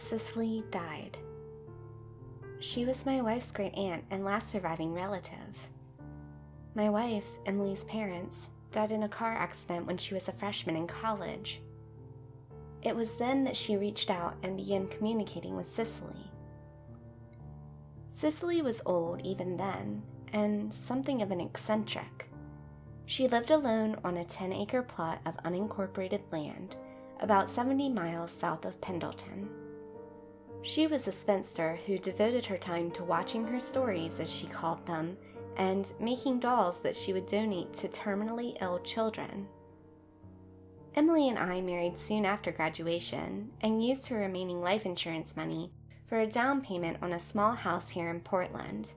Cicely died. She was my wife's great aunt and last surviving relative. My wife, Emily's parents, died in a car accident when she was a freshman in college. It was then that she reached out and began communicating with Cicely. Cicely was old even then, and something of an eccentric. She lived alone on a 10-acre plot of unincorporated land, about 70 miles south of Pendleton. She was a spinster who devoted her time to watching her stories, as she called them, and making dolls that she would donate to terminally ill children. Emily and I married soon after graduation and used her remaining life insurance money for a down payment on a small house here in Portland.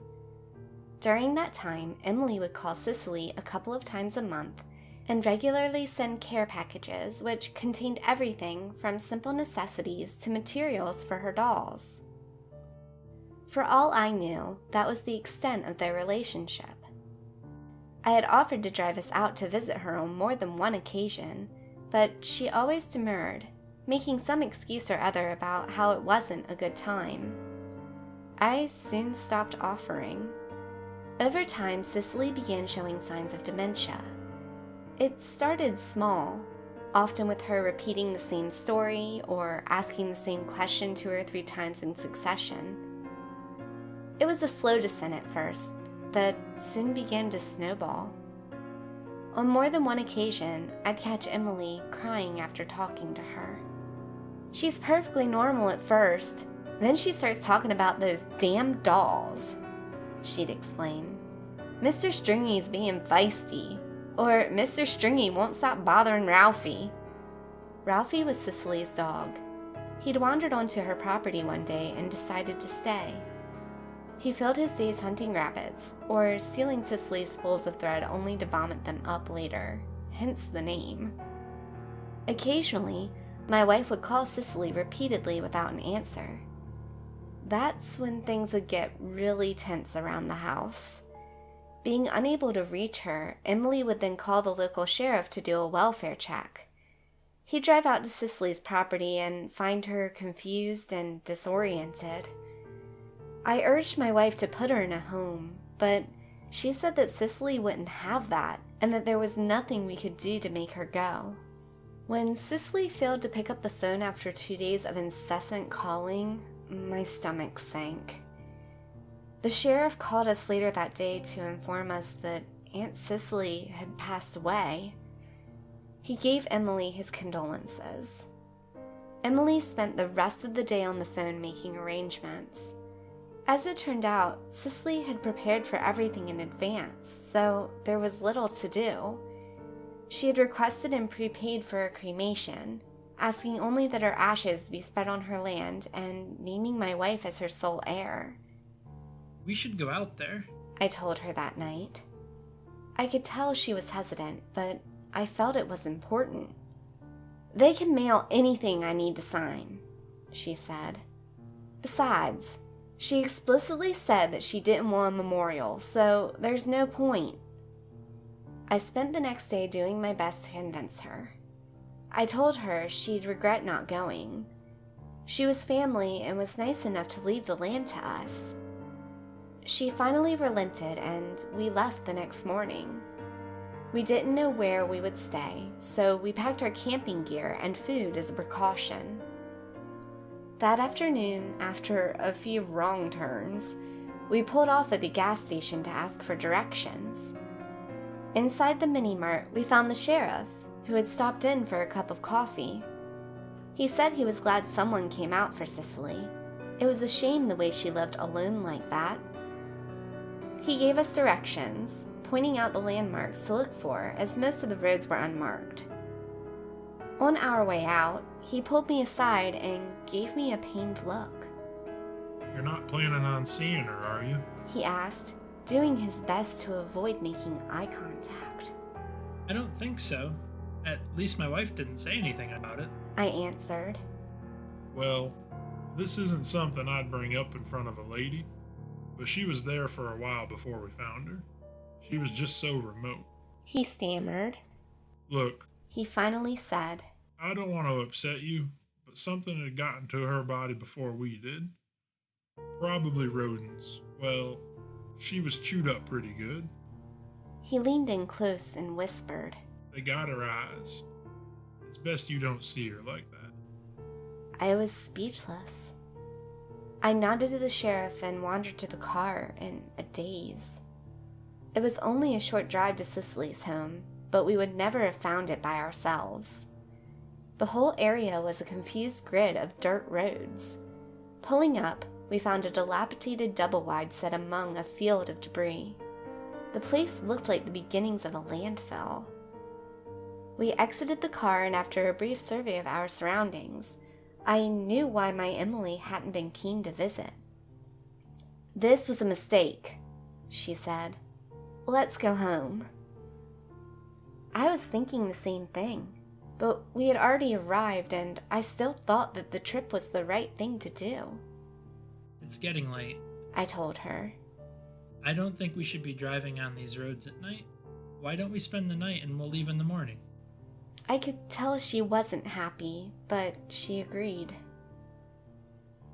During that time, Emily would call Cicely a couple of times a month and regularly send care packages which contained everything from simple necessities to materials for her dolls. For all I knew, that was the extent of their relationship. I had offered to drive us out to visit her on more than one occasion, but she always demurred, making some excuse or other about how it wasn't a good time. I soon stopped offering. Over time, Cicely began showing signs of dementia. It started small, often with her repeating the same story or asking the same question 2 or 3 times in succession. It was a slow descent at first that soon began to snowball. On more than one occasion, I'd catch Emily crying after talking to her. She's perfectly normal at first, then she starts talking about those damn dolls, she'd explain. Mr. Stringy's being feisty, or Mr. Stringy won't stop bothering Ralphie. Ralphie was Cicely's dog. He'd wandered onto her property one day and decided to stay. He filled his days hunting rabbits, or stealing Cicely's spools of thread only to vomit them up later, hence the name. Occasionally, my wife would call Cicely repeatedly without an answer. That's when things would get really tense around the house. Being unable to reach her, Emily would then call the local sheriff to do a welfare check. He'd drive out to Cicely's property and find her confused and disoriented. I urged my wife to put her in a home, but she said that Cicely wouldn't have that and that there was nothing we could do to make her go. When Cicely failed to pick up the phone after 2 days of incessant calling, my stomach sank. The sheriff called us later that day to inform us that Aunt Cicely had passed away. He gave Emily his condolences. Emily spent the rest of the day on the phone making arrangements. As it turned out, Cicely had prepared for everything in advance, so there was little to do. She had requested and prepaid for a cremation, asking only that her ashes be spread on her land and naming my wife as her sole heir. We should go out there, I told her that night. I could tell she was hesitant, but I felt it was important. They can mail anything I need to sign, she said. Besides, she explicitly said that she didn't want a memorial, so there's no point. I spent the next day doing my best to convince her. I told her she'd regret not going. She was family and was nice enough to leave the land to us. She finally relented and we left the next morning. We didn't know where we would stay, so we packed our camping gear and food as a precaution. That afternoon, after a few wrong turns, we pulled off at the gas station to ask for directions. Inside the mini-mart, we found the sheriff, who had stopped in for a cup of coffee. He said he was glad someone came out for Cicely. It was a shame the way she lived alone like that. He gave us directions, pointing out the landmarks to look for, as most of the roads were unmarked. On our way out, he pulled me aside and gave me a pained look. You're not planning on seeing her, are you? He asked, doing his best to avoid making eye contact. I don't think so. At least my wife didn't say anything about it. I answered. Well, this isn't something I'd bring up in front of a lady, but she was there for a while before we found her. She was just so remote. He stammered. Look, He finally said, I don't want to upset you, but but something had gotten to her body before we did. Probably rodents. Well, she was chewed up pretty good. He leaned in close and whispered. They got her eyes. It's best you don't see her like that. I was speechless. I nodded to the sheriff and wandered to the car in a daze. It was only a short drive to Cicely's home, but we would never have found it by ourselves. The whole area was a confused grid of dirt roads. Pulling up, we found a dilapidated double-wide set among a field of debris. The place looked like the beginnings of a landfill. We exited the car, and after a brief survey of our surroundings, I knew why my Emily hadn't been keen to visit. "This was a mistake," she said. "Let's go home." I was thinking the same thing, but we had already arrived, and I still thought that the trip was the right thing to do. It's getting late. I told her. I don't think we should be driving on these roads at night. Why don't we spend the night and we'll leave in the morning? I could tell she wasn't happy, but she agreed.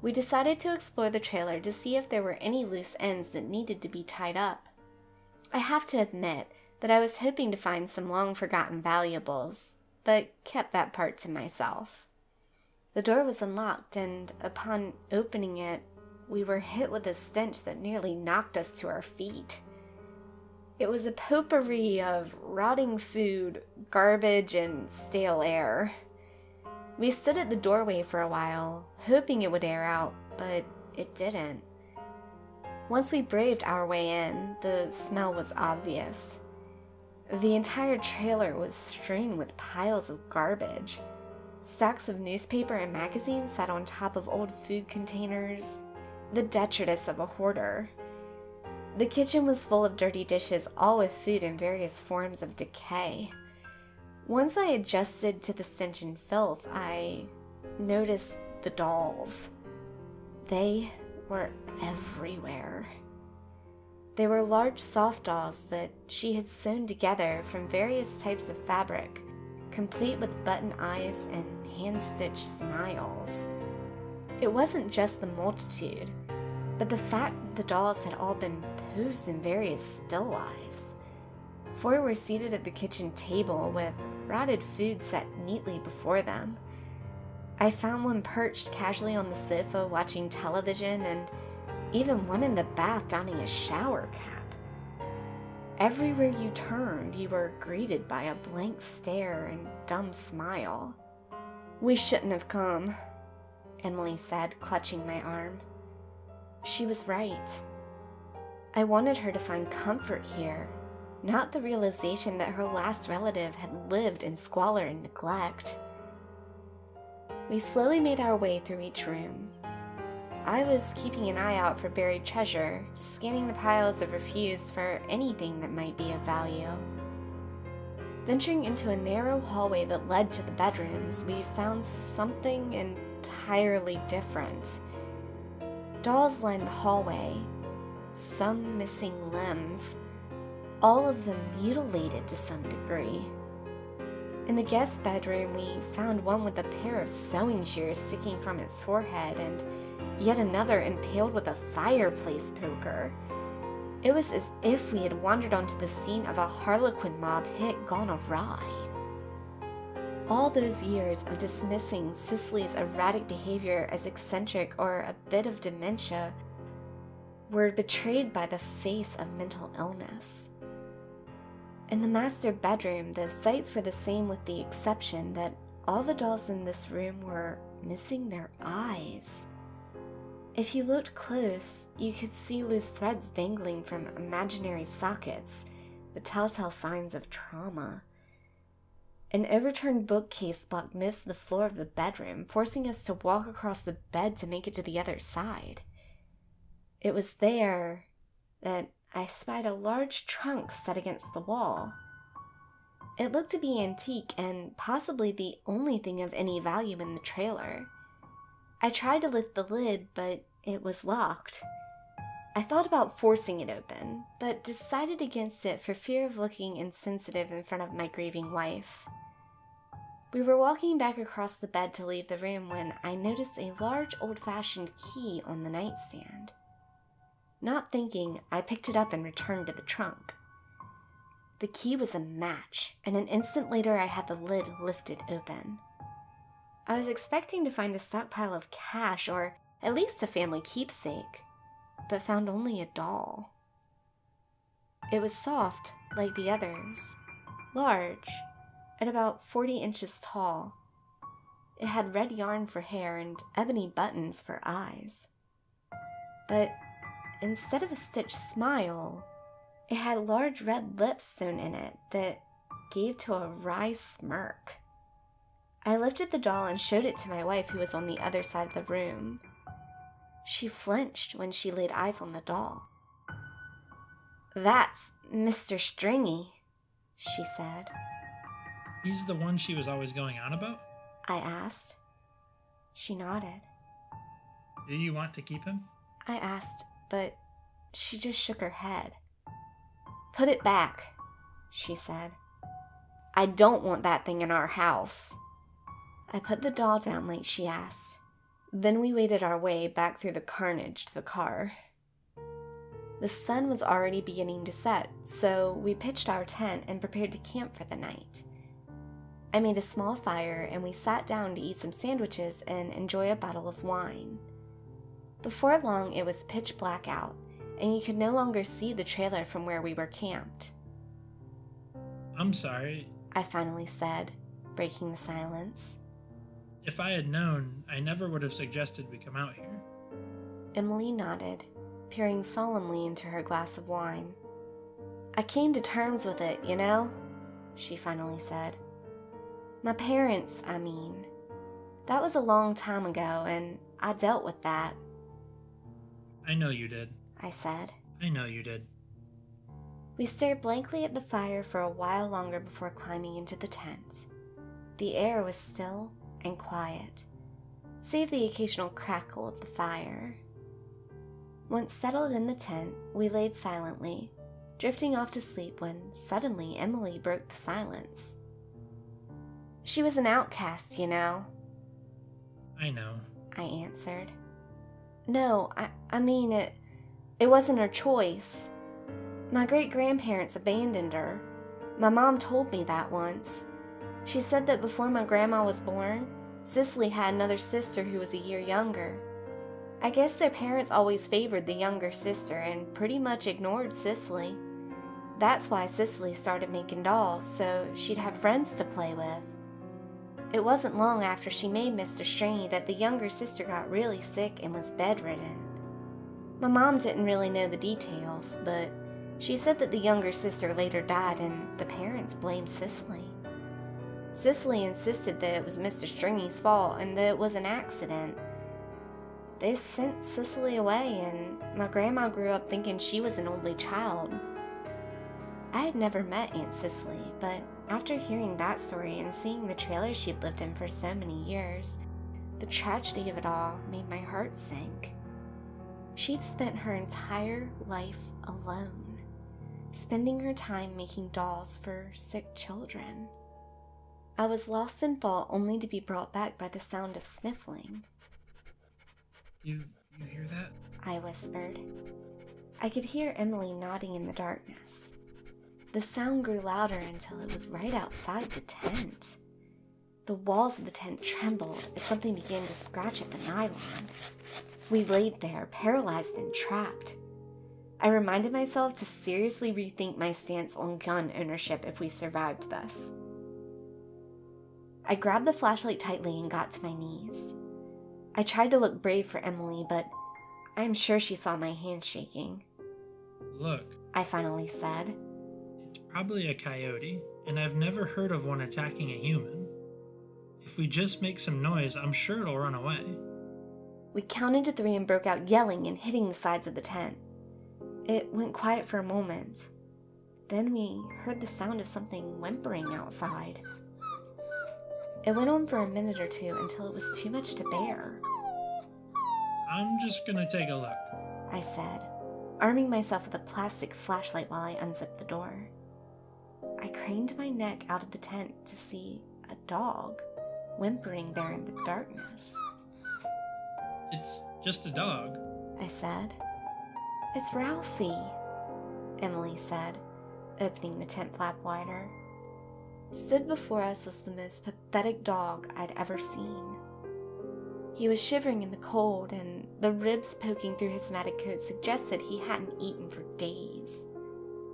We decided to explore the trailer to see if there were any loose ends that needed to be tied up. I have to admit that I was hoping to find some long-forgotten valuables, but kept that part to myself. The door was unlocked, and upon opening it, we were hit with a stench that nearly knocked us to our feet. It was a potpourri of rotting food, garbage, and stale air. We stood at the doorway for a while, hoping it would air out, but it didn't. Once we braved our way in, the smell was obvious. The entire trailer was strewn with piles of garbage. Stacks of newspaper and magazines sat on top of old food containers, the detritus of a hoarder. The kitchen was full of dirty dishes, all with food in various forms of decay. Once I adjusted to the stench and filth, I noticed the dolls. They were everywhere. They were large soft dolls that she had sewn together from various types of fabric, complete with button eyes and hand-stitched smiles. It wasn't just the multitude, but the fact that the dolls had all been posed in various still lifes. 4 were seated at the kitchen table with rotted food set neatly before them. I found one perched casually on the sofa watching television, and even one in the bath donning a shower cap. Everywhere you turned, you were greeted by a blank stare and dumb smile. "We shouldn't have come," Emily said, clutching my arm. She was right. I wanted her to find comfort here, not the realization that her last relative had lived in squalor and neglect. We slowly made our way through each room. I was keeping an eye out for buried treasure, scanning the piles of refuse for anything that might be of value. Venturing into a narrow hallway that led to the bedrooms, we found something entirely different. Dolls lined the hallway, some missing limbs, all of them mutilated to some degree. In the guest bedroom, we found one with a pair of sewing shears sticking from its forehead, and yet another impaled with a fireplace poker. It was as if we had wandered onto the scene of a Harlequin mob hit gone awry. All those years of dismissing Cicely's erratic behavior as eccentric or a bit of dementia were betrayed by the face of mental illness. In the master bedroom, the sights were the same, with the exception that all the dolls in this room were missing their eyes. If you looked close, you could see loose threads dangling from imaginary sockets, the telltale signs of trauma. An overturned bookcase blocked most of the floor of the bedroom, forcing us to walk across the bed to make it to the other side. It was there that I spied a large trunk set against the wall. It looked to be antique and possibly the only thing of any value in the trailer. I tried to lift the lid, but it was locked. I thought about forcing it open, but decided against it for fear of looking insensitive in front of my grieving wife. We were walking back across the bed to leave the room when I noticed a large old-fashioned key on the nightstand. Not thinking, I picked it up and returned to the trunk. The key was a match, and an instant later I had the lid lifted open. I was expecting to find a stockpile of cash or at least a family keepsake, but found only a doll. It was soft, like the others, large, and about 40 inches tall. It had red yarn for hair and ebony buttons for eyes. But instead of a stitched smile, it had large red lips sewn in it that gave to a wry smirk. I lifted the doll and showed it to my wife, who was on the other side of the room. She flinched when she laid eyes on the doll. "That's Mr. Stringy," she said. He's the one she was always going on about? I asked. She nodded. Do you want to keep him? I asked, but she just shook her head. "Put it back," she said. "I don't want that thing in our house." I put the doll down like she asked. Then we waded our way back through the carnage to the car. The sun was already beginning to set, so we pitched our tent and prepared to camp for the night. I made a small fire and we sat down to eat some sandwiches and enjoy a bottle of wine. Before long, it was pitch black out, and you could no longer see the trailer from where we were camped. I'm sorry. I finally said, breaking the silence. If I had known, I never would have suggested we come out here. Emily nodded, peering solemnly into her glass of wine. "I came to terms with it, you know," she finally said. "My parents, I mean. That was a long time ago, and I dealt with that." I know you did. I said. I know you did. We stared blankly at the fire for a while longer before climbing into the tent. The air was still and quiet, save the occasional crackle of the fire. Once settled in the tent, we laid silently, drifting off to sleep when suddenly Emily broke the silence. "She was an outcast, you know." I know. I answered. "No, I mean it wasn't her choice. My great-grandparents abandoned her. My mom told me that once. She said that before my grandma was born, Cicely had another sister who was a year younger. I guess their parents always favored the younger sister and pretty much ignored Cicely. That's why Cicely started making dolls, so she'd have friends to play with. It wasn't long after she made Mr. Stringy that the younger sister got really sick and was bedridden. My mom didn't really know the details, but she said that the younger sister later died and the parents blamed Cicely. Cicely insisted that it was Mr. Stringy's fault and that it was an accident. They sent Cicely away, and my grandma grew up thinking she was an only child. I had never met Aunt Cicely, but after hearing that story and seeing the trailer she'd lived in for so many years, the tragedy of it all made my heart sink. She'd spent her entire life alone, spending her time making dolls for sick children. I was lost in thought only to be brought back by the sound of sniffling. You hear that? I whispered. I could hear Emily nodding in the darkness. The sound grew louder until it was right outside the tent. The walls of the tent trembled as something began to scratch at the nylon. We laid there, paralyzed and trapped. I reminded myself to seriously rethink my stance on gun ownership if we survived this. I grabbed the flashlight tightly and got to my knees. I tried to look brave for Emily, but I'm sure she saw my hands shaking. Look, I finally said. It's probably a coyote, and I've never heard of one attacking a human. If we just make some noise, I'm sure it'll run away. We counted to 3 and broke out yelling and hitting the sides of the tent. It went quiet for a moment. Then we heard the sound of something whimpering outside. It went on for a minute or two until it was too much to bear. I'm just gonna take a look, I said, arming myself with a plastic flashlight while I unzipped the door. I craned my neck out of the tent to see a dog, whimpering there in the darkness. It's just a dog, I said. It's Ralphie, Emily said, opening the tent flap wider. Stood before us was the most pathetic dog I'd ever seen. He was shivering in the cold, and the ribs poking through his matted coat suggested he hadn't eaten for days.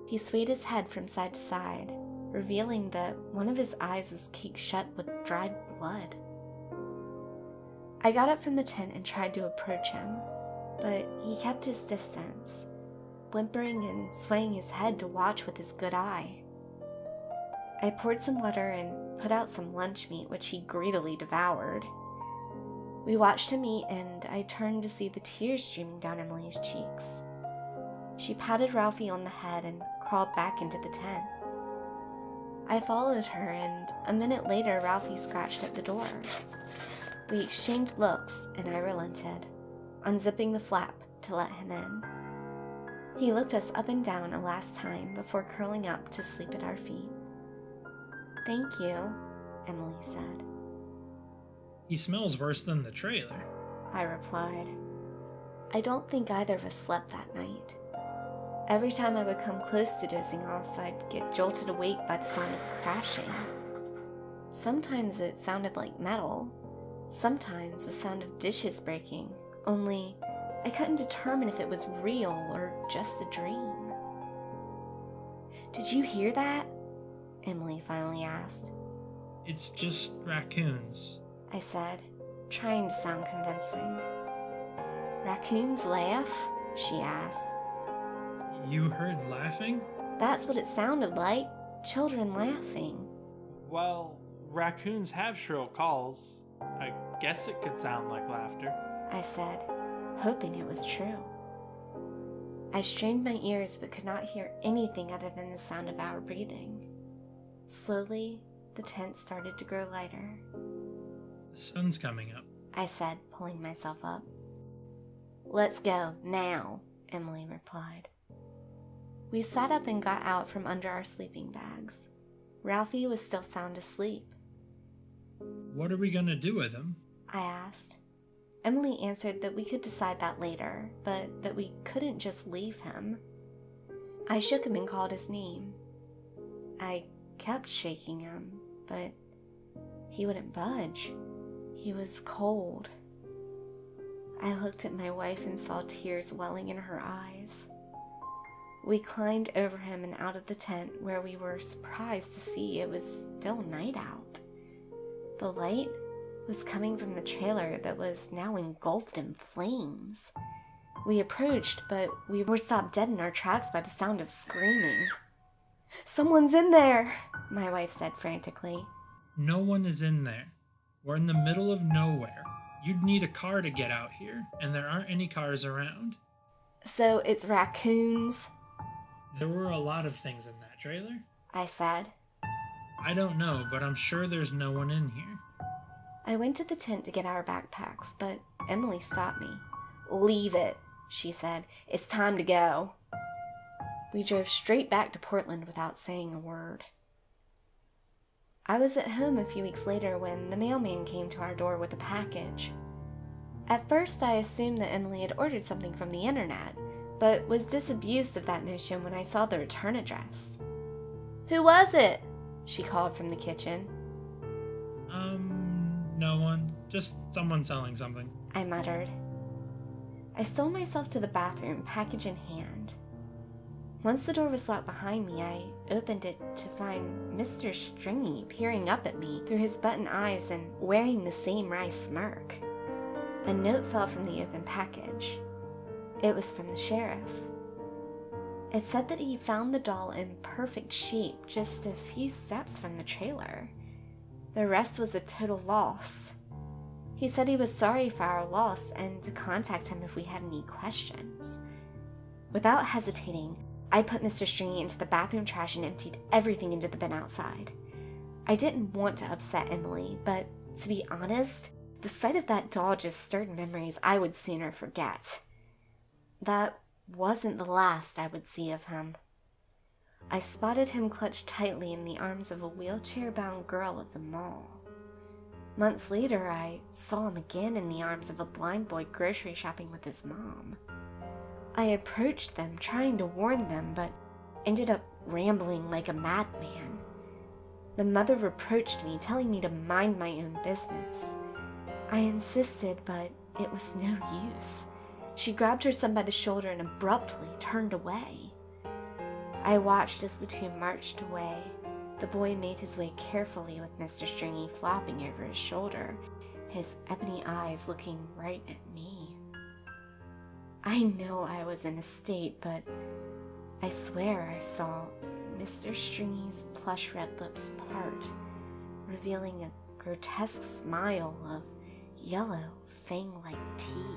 He swayed his head from side to side, revealing that one of his eyes was caked shut with dried blood. I got up from the tent and tried to approach him, but he kept his distance, whimpering and swaying his head to watch with his good eye. I poured some water and put out some lunch meat, which he greedily devoured. We watched him eat, and I turned to see the tears streaming down Emily's cheeks. She patted Ralphie on the head and crawled back into the tent. I followed her, and a minute later Ralphie scratched at the door. We exchanged looks, and I relented, unzipping the flap to let him in. He looked us up and down a last time before curling up to sleep at our feet. "Thank you," Emily said. He smells worse than the trailer, I replied. I don't think either of us slept that night. Every time I would come close to dozing off, I'd get jolted awake by the sound of crashing. Sometimes it sounded like metal, sometimes the sound of dishes breaking, only I couldn't determine if it was real or just a dream. "Did you hear that?" Emily finally asked. It's just raccoons. I said, trying to sound convincing. "Raccoons laugh?" she asked. You heard laughing? That's what it sounded like. Children laughing. Well, raccoons have shrill calls. I guess it could sound like laughter. I said, hoping it was true. I strained my ears but could not hear anything other than the sound of our breathing. Slowly, the tent started to grow lighter. The sun's coming up. I said, pulling myself up. "Let's go, now," Emily replied. We sat up and got out from under our sleeping bags. Ralphie was still sound asleep. What are we gonna do with him? I asked. Emily answered that we could decide that later, but that we couldn't just leave him. I shook him and called his name. I kept shaking him, but he wouldn't budge. He was cold. I looked at my wife and saw tears welling in her eyes. We climbed over him and out of the tent, where we were surprised to see it was still night out. The light was coming from the trailer that was now engulfed in flames. We approached, but we were stopped dead in our tracks by the sound of screaming. "Someone's in there," my wife said frantically. No one is in there. We're in the middle of nowhere. You'd need a car to get out here, and there aren't any cars around. "So it's raccoons?" There were a lot of things in that trailer. I said. I don't know, but I'm sure there's no one in here. I went to the tent to get our backpacks, but Emily stopped me. "Leave it," she said. "It's time to go." We drove straight back to Portland without saying a word. I was at home a few weeks later when the mailman came to our door with a package. At first, I assumed that Emily had ordered something from the internet, but was disabused of that notion when I saw the return address. "Who was it?" she called from the kitchen. No one. Just someone selling something. I muttered. I stole myself to the bathroom, package in hand. Once the door was locked behind me, I opened it to find Mr. Stringy peering up at me through his button eyes and wearing the same wry smirk. A note fell from the open package. It was from the sheriff. It said that he found the doll in perfect shape just a few steps from the trailer. The rest was a total loss. He said he was sorry for our loss and to contact him if we had any questions. Without hesitating, I put Mr. Stringy into the bathroom trash and emptied everything into the bin outside. I didn't want to upset Emily, but to be honest, the sight of that doll just stirred memories I would sooner forget. That wasn't the last I would see of him. I spotted him clutched tightly in the arms of a wheelchair-bound girl at the mall. Months later, I saw him again in the arms of a blind boy grocery shopping with his mom. I approached them, trying to warn them, but ended up rambling like a madman. The mother reproached me, telling me to mind my own business. I insisted, but it was no use. She grabbed her son by the shoulder and abruptly turned away. I watched as the two marched away. The boy made his way carefully with Mr. Stringy flapping over his shoulder, his ebony eyes looking right at me. I know I was in a state, but I swear I saw Mr. Stringy's plush red lips part, revealing a grotesque smile of yellow, fang-like teeth.